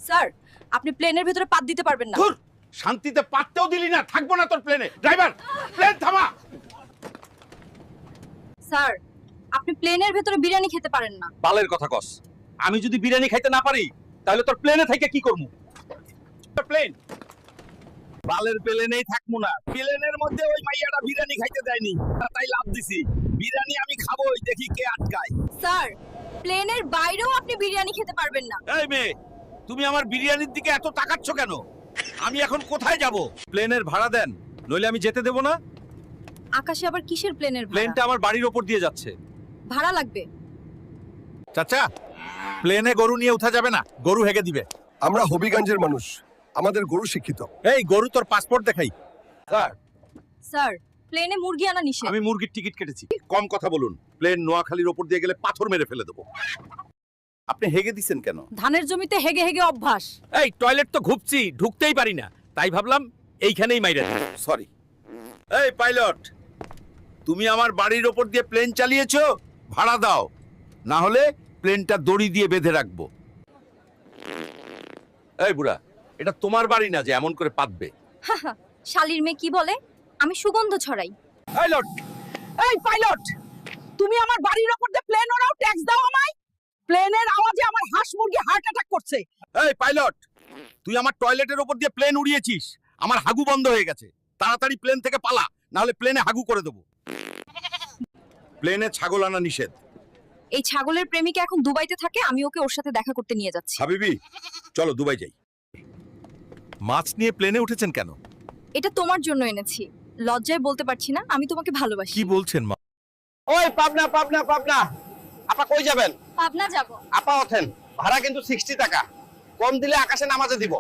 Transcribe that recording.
Sir আপনি প্লেনের ভিতরে পাত দিতে পারবেন না। ধুর, শান্তিতে পাততেও দিলি না, থাকবো না তোর প্লেনে। ড্রাইভার, প্লেন থামা। স্যার আপনি প্লেনের ভিতরে বিরিয়ানি খেতে পারেন না। বালের কথা কস। আমি যদি বিরিয়ানি খাইতে না পারি তাহলে তোর প্লেনে থেকে কি করবো? প্লেন বালের প্লেনেই থাকবো না। প্লেনের মধ্যে ওই মাইয়াটা বিরিয়ানি খাইতে দেয়নি, তাই লাভ দিছি। বিরিয়ানি আমি খাবোই, দেখি কে আটকায়। স্যার প্লেনের বাইরেও আপনি বিরিয়ানি খেতে পারবেন না। এই মেয়ে, তুমি আমার বিরিয়ানির দিকে এত তাকাচ্ছ কেন? আমি এখন কোথায় যাব? প্লেনের ভাড়া দেন, নইলে আমি যেতে দেব না। আকাশে আবার কিসের প্লেনের প্লেনটা আমার বাড়ির ওপর দিয়ে যাচ্ছে। ভাড়া লাগবে? চাচা, প্লেনে গরু নিয়ে উঠা যাবে না, গরু হেগে দিবে। আমরা হবিগঞ্জের মানুষ, আমাদের গরু শিক্ষিত। এই গরু, তোর পাসপোর্ট দেখাই। স্যার, স্যার প্লেনে মুরগি আনা নিষেধ। আমি মুরগির টিকিট কেটেছি। কম কথা বলুন, প্লেন নোয়াখালীর ওপর দিয়ে গেলে পাথর মেরে ফেলে দেবো। আপনি হেগে দিছেন কেন? ধানের জমিতে হেগে হেগে অভ্যাস। এই টয়লেট তো ঘুপছি, ঢুকতেই পারি না, তাই ভাবলাম এইখানেই মাইরা দিই। সরি। এই পাইলট, তুমি আমার বাড়ির ওপর দিয়ে প্লেন চালিয়েছো, ভাড়া দাও, না হলে প্লেনটা দড়ি দিয়ে বেঁধে রাখবো। এই বুড়া, এটা তোমার বাড়ি না যে এমন করে পাতবে। শালির মেয়ে কি বলে? আমি সুগন্ধ ছড়াই। পাইলট, এই পাইলট, তুমি আমার বাড়ির ওপর দিয়ে প্লেন ওরাও ট্যাক্স দাও আমায়? প্লেনের আওয়াজে আমার হাঁস মুরগি হার্ট অ্যাটাক করছে। এই পাইলট, তুই আমার টয়লেটের ওপর দিয়ে প্লেন উড়িয়েছিস, আমার হাগু বন্ধ হয়ে গেছে। তাড়াতাড়ি প্লেন থেকে পালা, না হলে প্লেনে হাগু করে দেবো। প্লেনে ছাগল আনা নিষেধ। এই ছাগলের প্রেমিকা এখন দুবাইতে থাকে, আমি ওকে ওর সাথে দেখা করতে নিয়ে যাচ্ছি। হাবিবি, চলো দুবাই যাই। মাছ নিয়ে প্লেনে উঠেছেন কেন? এটা তোমার জন্য এনেছি। লজ্জায় বলতে পারছি না, আমি তোমাকে ভালোবাসি। কি বলছেন মা? ওই পাবনা পাবনা পাবনা, আপা কই যাবেন? পাবনা যাব। আপা ওঠেন, ভাড়া কিন্তু 60 টাকা, কম দিলে আকাশে নামাজে দিব।